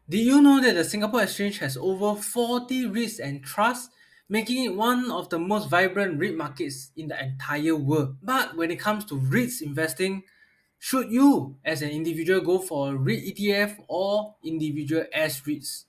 Did you know that the Singapore Exchange has over 40 REITs and trusts, making it one of the most vibrant REIT markets in the entire world? But when it comes to REITs investing, should you, as an individual, go for a REIT ETF or individual S-REITs?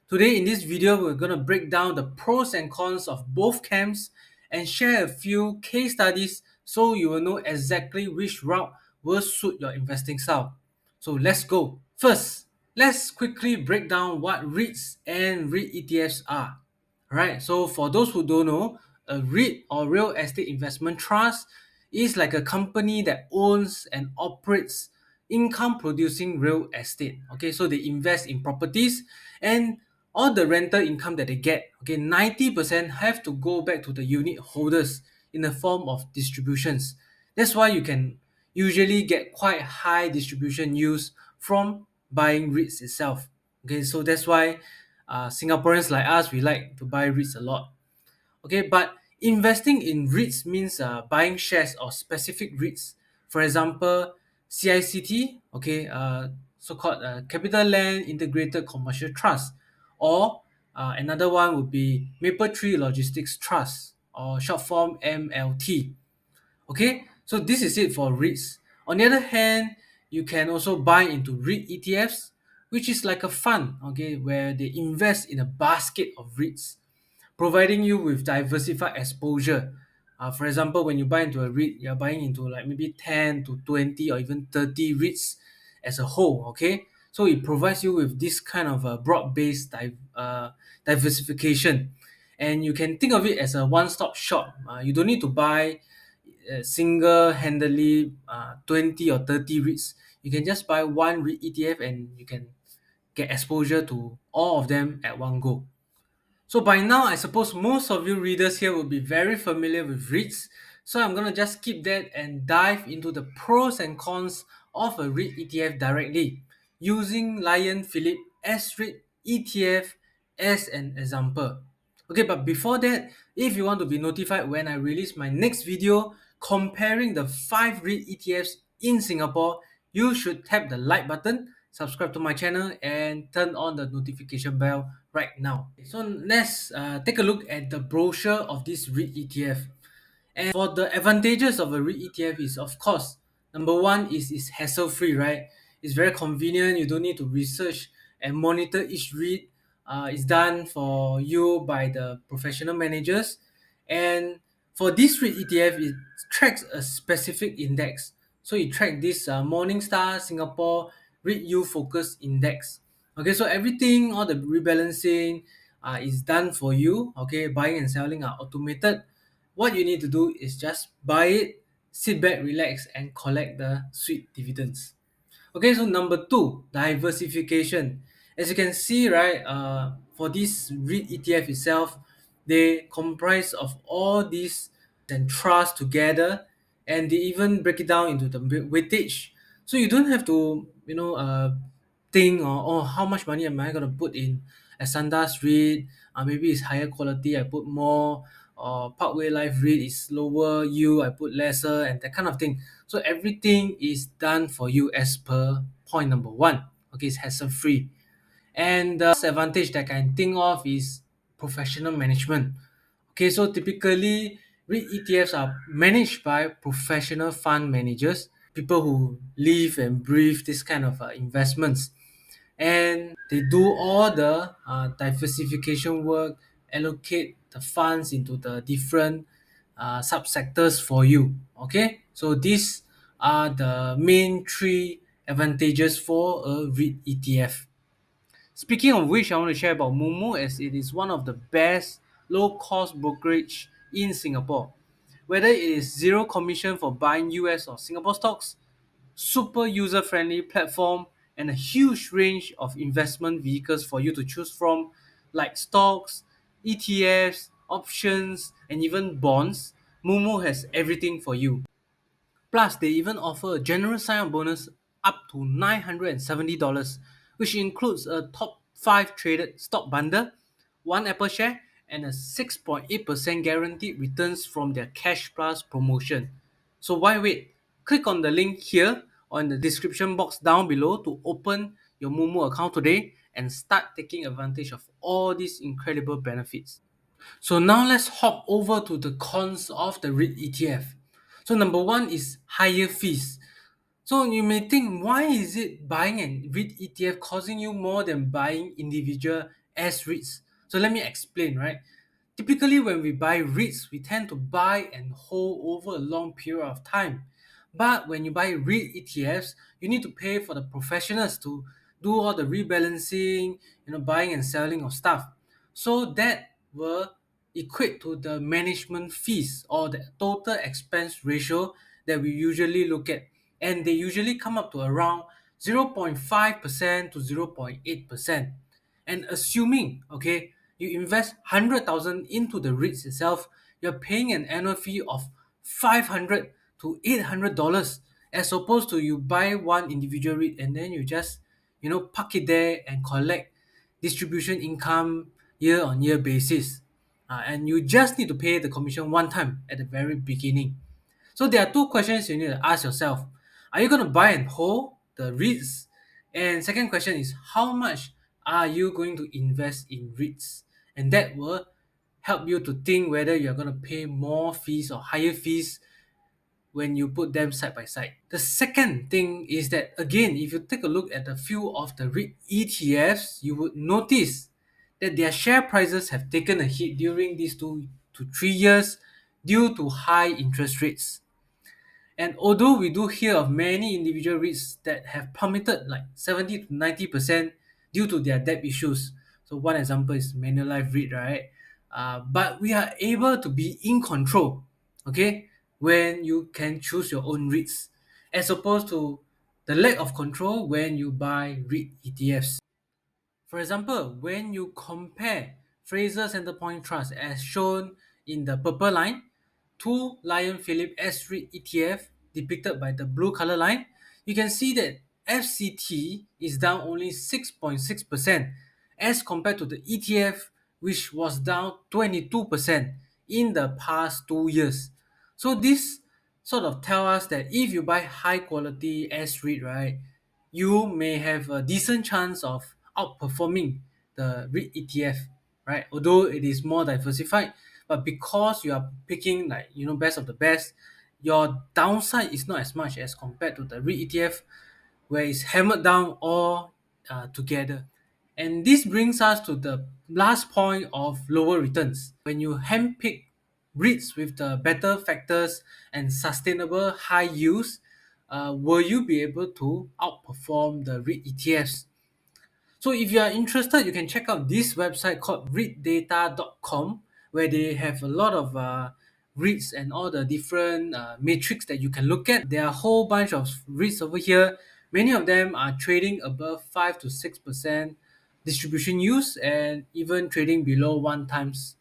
Today in this video, we're going to break down the pros and cons of both camps and share a few case studies so you will know exactly which route will suit your investing style. So let's go. First, let's quickly break down what REITs and REIT ETFs are. Alright, so for those who don't know, a REIT or real estate investment trust is like a company that owns and operates income producing real estate. Okay, so they invest in properties and all the rental income that they get, okay, 90% have to go back to the unit holders in the form of distributions. That's why you can usually get quite high distribution yields from buying REITs itself. Okay, so that's why Singaporeans like us, we like to buy REITs a lot. Okay, but investing in REITs means buying shares of specific REITs. For example, CICT, okay, so-called Capital Land Integrated Commercial Trust, or another one would be Maple Tree Logistics Trust, or short form MLT. Okay, so this is it for REITs. On the other hand, you can also buy into REIT ETFs, which is like a fund, okay, where they invest in a basket of REITs, providing you with diversified exposure. For example, when you buy into a REIT, you're buying into like maybe 10 to 20 or even 30 REITs as a whole, okay? So it provides you with this kind of a broad-based diversification. And you can think of it as a one-stop shop. You don't need to buy single-handedly 20 or 30 REITs. You can just buy one REIT ETF and you can get exposure to all of them at one go. So by now, I suppose most of you readers here will be very familiar with REITs. So I'm going to just skip that and dive into the pros and cons of a REIT ETF directly using Lion Philip S-REIT ETF as an example. Okay, but before that, if you want to be notified when I release my next video comparing the 5 REIT ETFs in Singapore, you should tap the like button, subscribe to my channel, and turn on the notification bell right now. So let's take a look at the brochure of this REIT ETF. And for the advantages of a REIT ETF is, of course, number one is it's hassle-free, right? It's very convenient. You don't need to research and monitor each REIT. It's done for you by the professional managers. And for this REIT ETF, it tracks a specific index. So it tracks this Morningstar Singapore REIT U Focus Index. Okay, so everything, all the rebalancing is done for you. Okay, buying and selling are automated. What you need to do is just buy it, sit back, relax, and collect the sweet dividends. Okay, so number two, diversification. As you can see, right, for this REIT ETF itself, they comprise of all these and trust together, and they even break it down into the weightage. So you don't have to, think or oh, how much money am I gonna put in Asanda's REIT? Maybe it's higher quality, I put more. Or Parkway Life REIT is lower, you I put lesser, and that kind of thing. So everything is done for you as per point number one. Okay, it's hassle free. And the advantage that I can think of is professional management. Okay, so typically REIT ETFs are managed by professional fund managers, people who live and breathe this kind of investments. And they do all the diversification work, allocate the funds into the different subsectors for you. Okay, so these are the main three advantages for a REIT ETF. Speaking of which, I want to share about Momo as it is one of the best low cost brokerage in Singapore. Whether it is zero commission for buying US or Singapore stocks, super user friendly platform, and a huge range of investment vehicles for you to choose from, like stocks, ETFs, options, and even bonds, Momo has everything for you. Plus, they even offer a generous sign-up bonus up to $970, which includes a top 5 traded stock bundle, one Apple share, and a 6.8% guaranteed returns from their Cash Plus promotion. So why wait? Click on the link here or in the description box down below to open your Momo account today and start taking advantage of all these incredible benefits. So now let's hop over to the cons of the REIT ETF. So number one is higher fees. So you may think, why is it buying an REIT ETF costing you more than buying individual S-REITs? So let me explain, right? Typically, when we buy REITs, we tend to buy and hold over a long period of time. But when you buy REIT ETFs, you need to pay for the professionals to do all the rebalancing, buying and selling of stuff. So that will equate to the management fees or the total expense ratio that we usually look at. And they usually come up to around 0.5% to 0.8%. And assuming, okay, you invest 100,000 into the REITs itself, you're paying an annual fee of 500 to $800, as opposed to you buy one individual REIT and then you just, park it there and collect distribution income year on year basis. And you just need to pay the commission one time at the very beginning. So there are two questions you need to ask yourself. Are you going to buy and hold the REITs? And second question is, how much are you going to invest in REITs? And that will help you to think whether you're going to pay more fees or higher fees when you put them side by side. The second thing is that, again, if you take a look at a few of the REIT ETFs, you would notice that their share prices have taken a hit during these 2 to 3 years due to high interest rates. And although we do hear of many individual REITs that have plummeted like 70 to 90% due to their debt issues. So one example is Manulife REIT, right? But we are able to be in control, okay, when you can choose your own REITs, as opposed to the lack of control when you buy REIT ETFs. For example, when you compare Fraser Centrepoint Trust as shown in the purple line to Lion Philip S-REIT ETF depicted by the blue color line, you can see that FCT is down only 6.6% as compared to the ETF, which was down 22% in the past 2 years. So this sort of tell us that if you buy high quality S-REIT, right, you may have a decent chance of outperforming the REIT ETF, right? Although it is more diversified, but because you are picking like best of the best, your downside is not as much as compared to the REIT ETF, where it's hammered down all together. And this brings us to the last point of lower returns. When you handpick REITs with the better factors and sustainable high yields, will you be able to outperform the REIT ETFs? So if you are interested, you can check out this website called reitdata.com, where they have a lot of REITs and all the different metrics that you can look at. There are a whole bunch of REITs over here. Many of them are trading above 5 to 6% distribution use and even trading below 1 times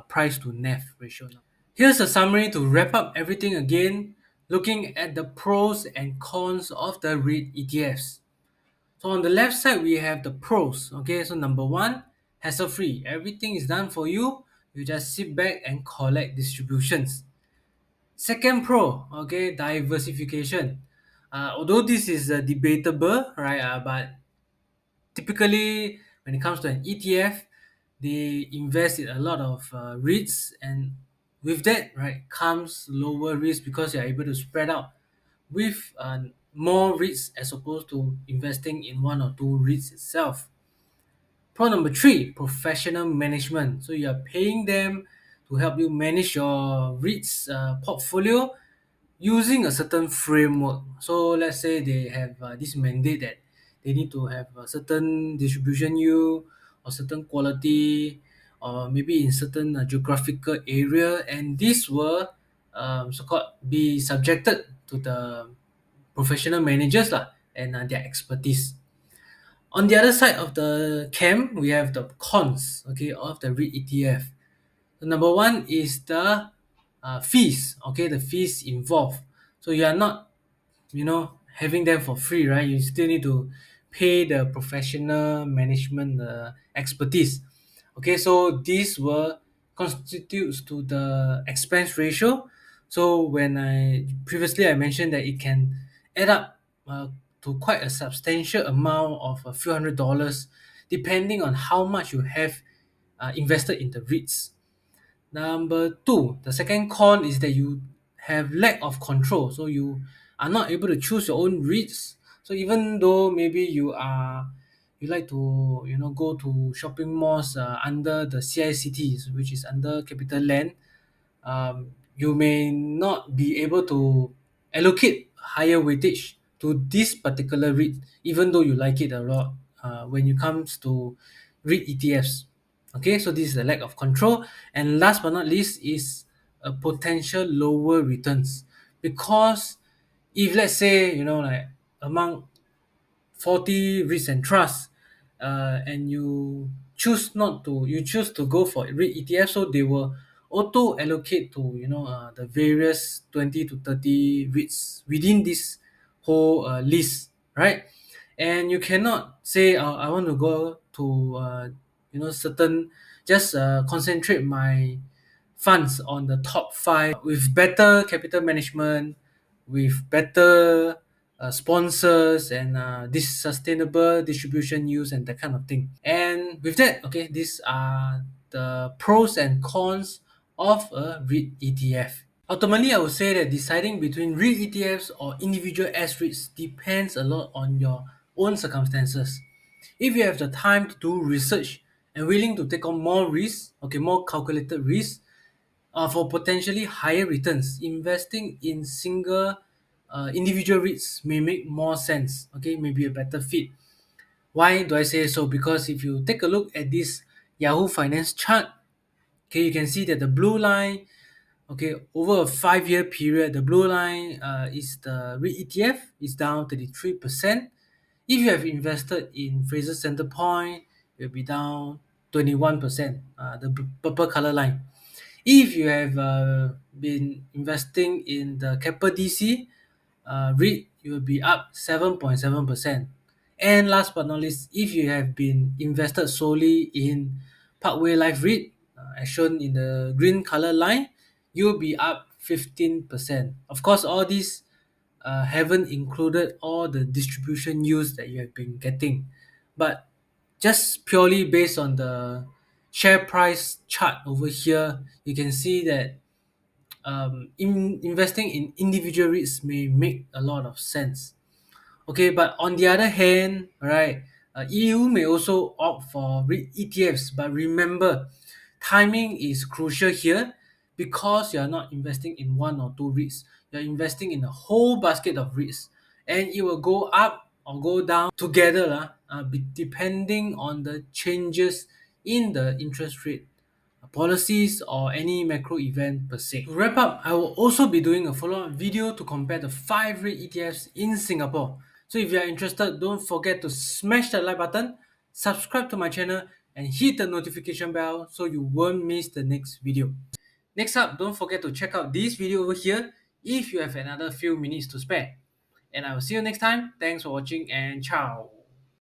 price to NAV ratio now. Here's a summary to wrap up everything again, looking at the pros and cons of the REIT ETFs. So on the left side, we have the pros. Okay, so number one, hassle free. Everything is done for you. You just sit back and collect distributions. Second pro, okay, diversification. Although this is debatable, right? But typically, when it comes to an ETF, they invest in a lot of REITs, and with that, right, comes lower risk because you're able to spread out with more REITs as opposed to investing in one or two REITs itself. Pro number three, professional management. So you are paying them to help you manage your REITs portfolio using a certain framework. So let's say they have this mandate that they need to have a certain distribution yield or certain quality or maybe in certain geographical area, and this will so-called be subjected to the professional managers lah, and their expertise. On the other side of the camp, we have the cons, okay, of the REIT ETF. The number one is the fees, okay, the fees involved. So you are not, having them for free, right? You still need to pay the professional management expertise. Okay, so this will constitutes to the expense ratio. So when I mentioned that it can add up to quite a substantial amount of a few $100s, depending on how much you have invested in the REITs. Number two, the second con is that you have lack of control. So you are not able to choose your own REITs. So even though maybe you like to go to shopping malls under the CICTs, which is under Capital Land, you may not be able to allocate higher weightage to this particular REIT, even though you like it a lot when it comes to REIT ETFs. Okay, so this is the lack of control. And last but not least is a potential lower returns. Because if let's say, like among 40 REITs and trusts, and you choose to go for REIT ETF, so they will auto allocate to the various 20 to 30 REITs within this whole list, right? And you cannot say, I want to go to certain, just concentrate my funds on the top five with better capital management, with better sponsors, and this sustainable distribution use and that kind of thing. And with that, okay, these are the pros and cons of a REIT ETF. Ultimately, I would say that deciding between REIT ETFs or individual S-REITs depends a lot on your own circumstances. If you have the time to do research and willing to take on more risks, okay, more calculated risks, for potentially higher returns, investing in single individual REITs may make more sense. Okay, maybe a better fit. Why do I say so? Because if you take a look at this Yahoo Finance chart, okay, you can see that the blue line, okay, over a 5-year period, the blue line is the REIT ETF is down 33%. If you have invested in Fraser Center Point, it will be down 21%, the purple color line. If you have been investing in the Keppel DC REIT, you will be up 7.7%. And last but not least, if you have been invested solely in Parkway Life REIT, as shown in the green color line, you'll be up 15%. Of course, all these haven't included all the distribution use that you have been getting. But just purely based on the share price chart over here, you can see that investing in individual REITs may make a lot of sense. Okay, but on the other hand, right, EU may also opt for ETFs, but remember, timing is crucial here because you are not investing in one or two REITs. You're investing in a whole basket of REITs, and it will go up or go down together, depending on the changes in the interest rate policies or any macro event per se. To wrap up, I will also be doing a follow-up video to compare the 5 REIT ETFs in Singapore. So if you are interested, don't forget to smash that like button, subscribe to my channel, and hit the notification bell so you won't miss the next video. Next up, don't forget to check out this video over here if you have another few minutes to spare. And I will see you next time. Thanks for watching and ciao.